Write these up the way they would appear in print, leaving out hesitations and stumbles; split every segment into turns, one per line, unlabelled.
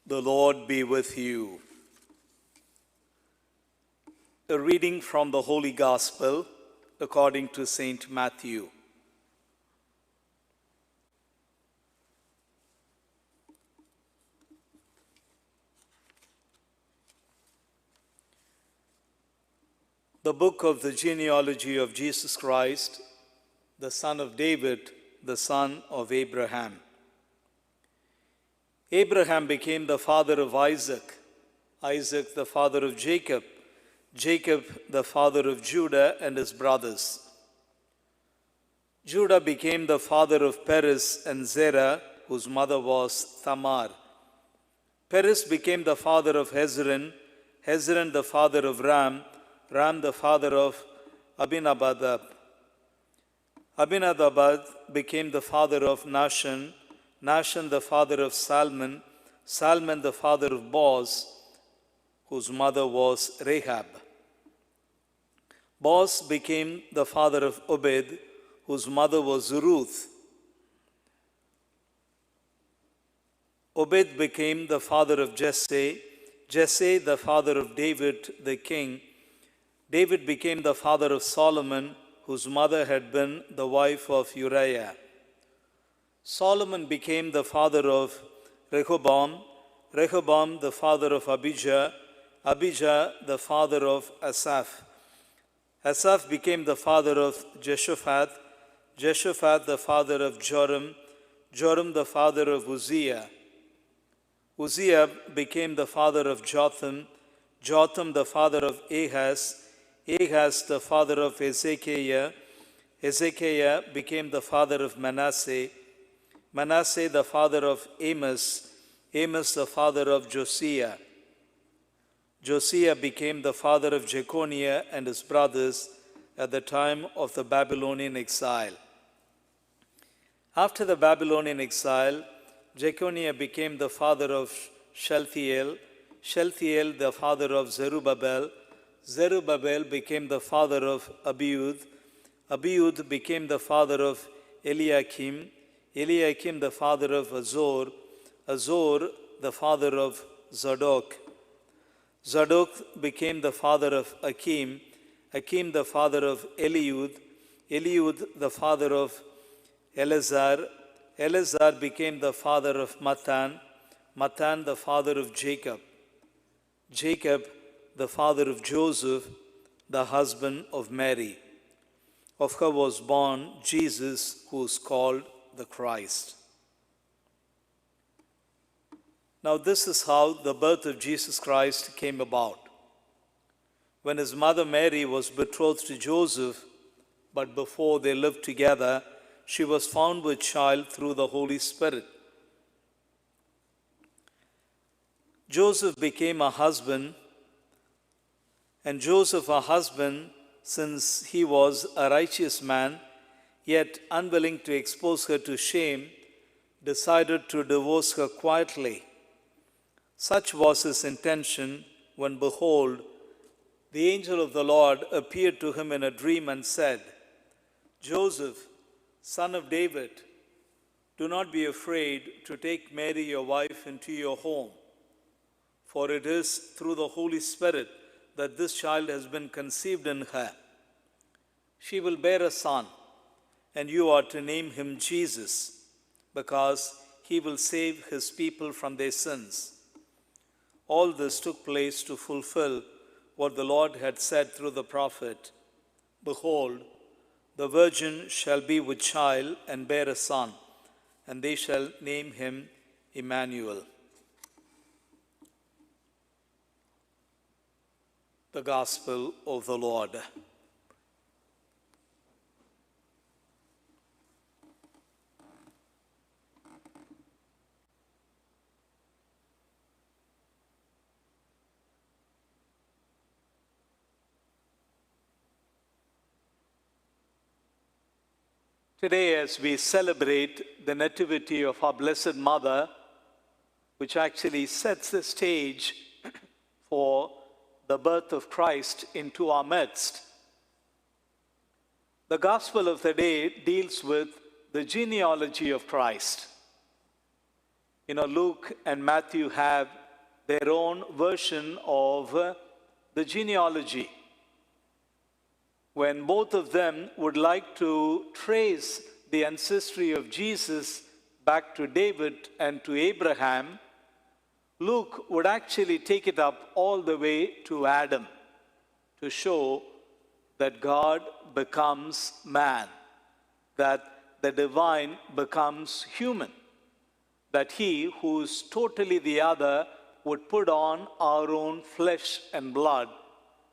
The Lord be with you. A reading from the Holy Gospel according to Saint Matthew. The book of the genealogy of Jesus Christ, the son of David, the son of Abraham. Abraham became the father of Isaac, Isaac the father of Jacob, Jacob the father of Judah and his brothers. Judah became the father of Perez and Zerah, whose mother was Tamar. Perez became the father of Hezron, Hezron the father of Ram, Ram the father of Abinadab. Abinadab became the father of Nahshon, Nahshon the father of Salmon, Salmon the father of Boaz, whose mother was Rahab. Boaz became the father of Obed, whose mother was Ruth. Obed became the father of Jesse, Jesse the father of David the king. David became the father of Solomon, whose mother had been the wife of Uriah. Solomon became the father of Rehoboam, Rehoboam the father of Abijah, Abijah the father of Asaph. Asaph became the father of Jehoshaphat, Jehoshaphat the father of Joram, Joram the father of Uzziah. Uzziah became the father of Jotham, Jotham the father of Ahaz, Ahaz the father of Hezekiah, Hezekiah became the father of Manasseh, Manasseh the father of Amos, Amos the father of Josiah. Josiah became the father of Jeconiah and his brothers at the time of the Babylonian exile. After the Babylonian exile, Jeconiah became the father of Shealtiel, Shealtiel the father of Zerubbabel, Zerubbabel became the father of Abiud, Abiud became the father of Eliakim, Eliakim the father of Azor, Azor the father of Zadok. Zadok became the father of Akim, Akim the father of Eliud, Eliud the father of Eleazar, Eleazar became the father of Matan, Matan the father of Jacob, Jacob the father of Joseph, the husband of Mary. Of her was born Jesus, who is called the Christ. Now this is how the birth of Jesus Christ came about. When his mother Mary was betrothed to Joseph, but before they lived together, she was found with child through the Holy Spirit. Joseph became her husband, and Joseph her husband, since he was a righteous man, yet unwilling to expose her to shame, decided to divorce her quietly. Such was his intention when, behold, the angel of the Lord appeared to him in a dream and said, Joseph, son of David, do not be afraid to take Mary your wife into your home, for it is through the Holy Spirit that this child has been conceived in her. She will bear a son, and you are to name him Jesus, because he will save his people from their sins. All this took place to fulfill what the Lord had said through the prophet. Behold, the virgin shall be with child and bear a son, and they shall name him Emmanuel. The Gospel of the Lord. Today, as we celebrate the Nativity of our Blessed Mother, which actually sets the stage for the birth of Christ into our midst, the Gospel of the day deals with the genealogy of Christ. Luke and Matthew have their own version of the genealogy, when both of them would like to trace the ancestry of Jesus back to David and to Abraham. Luke would actually take it up all the way to Adam to show that God becomes man, that the divine becomes human, that he who is totally the other would put on our own flesh and blood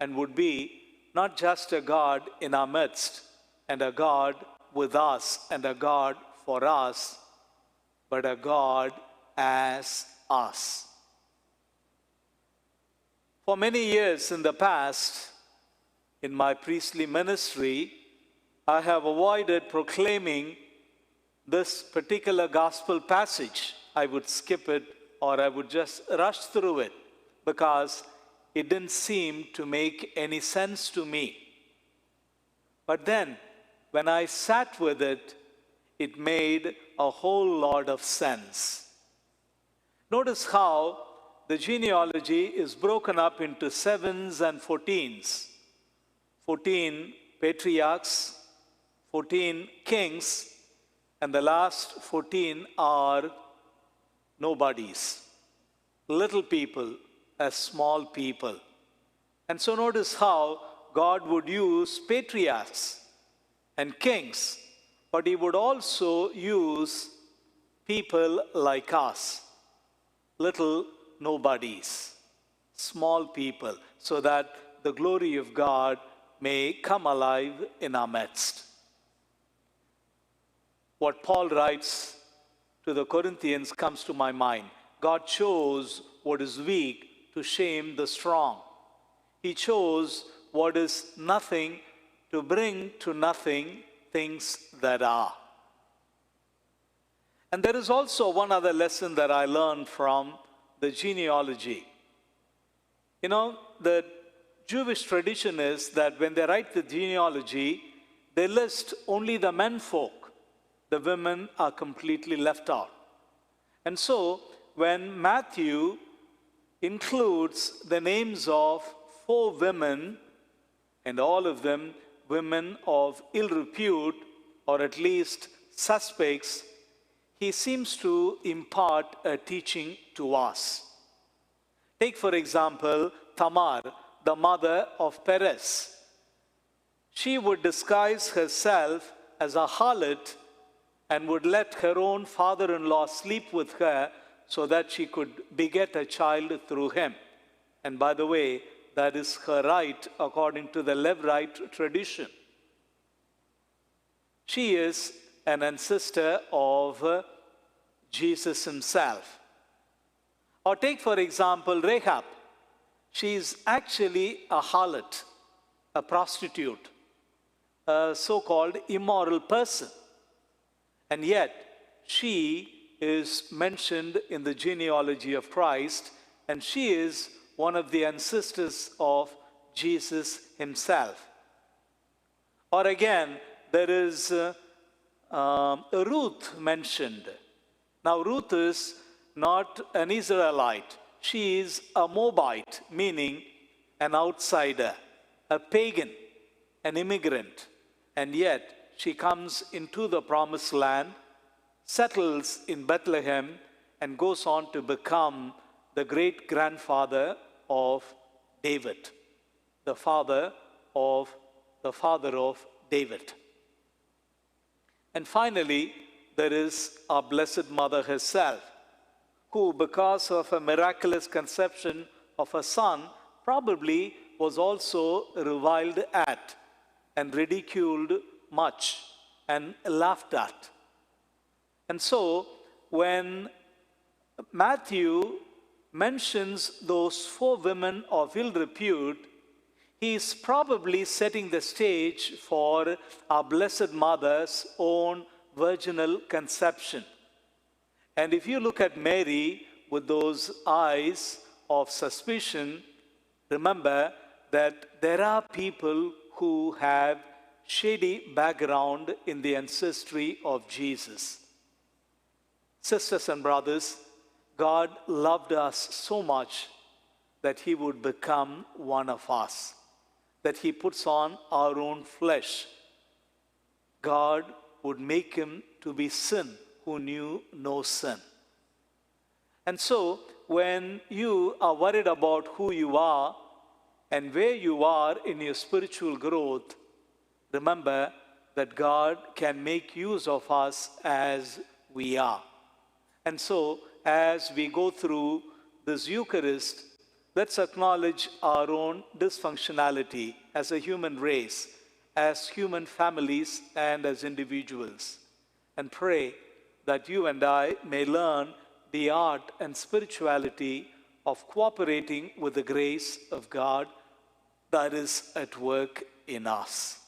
and would be not just a God in our midst and a God with us and a God for us, but a God as us. For many years in the past, in my priestly ministry, I have avoided proclaiming this particular gospel passage. I would skip it or I would just rush through it because it didn't seem to make any sense to me. But then, when I sat with it, it made a whole lot of sense. Notice how the genealogy is broken up into 7s and 14s. 14 patriarchs, 14 kings, and the last 14 are nobodies, little people as small people. And so notice how God would use patriarchs and kings, but he would also use people like us, little nobodies, small people, so that the glory of God may come alive in our midst. What Paul writes to the Corinthians comes to my mind. God chose what is weak to shame the strong. He chose what is nothing to bring to nothing things that are. And there is also one other lesson that I learned from the genealogy. The Jewish tradition is that when they write the genealogy, they list only the menfolk. The women are completely left out. And so, when Matthew includes the names of 4 women, and all of them women of ill repute, or at least suspects, he seems to impart a teaching to us. Take, for example, Tamar, the mother of Perez. She would disguise herself as a harlot and would let her own father-in-law sleep with her so that she could beget a child through him. And by the way, that is her right according to the Levirate tradition. She is an ancestor of Jesus himself. Or take, for example, Rahab. She is actually a harlot, a prostitute, a so-called immoral person. And yet, she is mentioned in the genealogy of Christ, and she is one of the ancestors of Jesus himself. Or again, there is Ruth mentioned. Now, Ruth is not an Israelite. She is a Moabite, meaning an outsider, a pagan, an immigrant. And yet, she comes into the promised land, settles in Bethlehem, and goes on to become the great-grandfather of David, the father of David. And finally, there is our Blessed Mother herself, who, because of a miraculous conception of a son, probably was also reviled at and ridiculed much and laughed at. And so, when Matthew mentions those 4 women of ill repute, he is probably setting the stage for our Blessed Mother's own virginal conception. And if you look at Mary with those eyes of suspicion, remember that there are people who have shady background in the ancestry of Jesus. Sisters and brothers, God loved us so much that he would become one of us, that he puts on our own flesh. God would make him to be sin who knew no sin. And so, when you are worried about who you are and where you are in your spiritual growth, remember that God can make use of us as we are. And so, as we go through this Eucharist, let's acknowledge our own dysfunctionality as a human race, as human families, and as individuals, and pray that you and I may learn the art and spirituality of cooperating with the grace of God that is at work in us.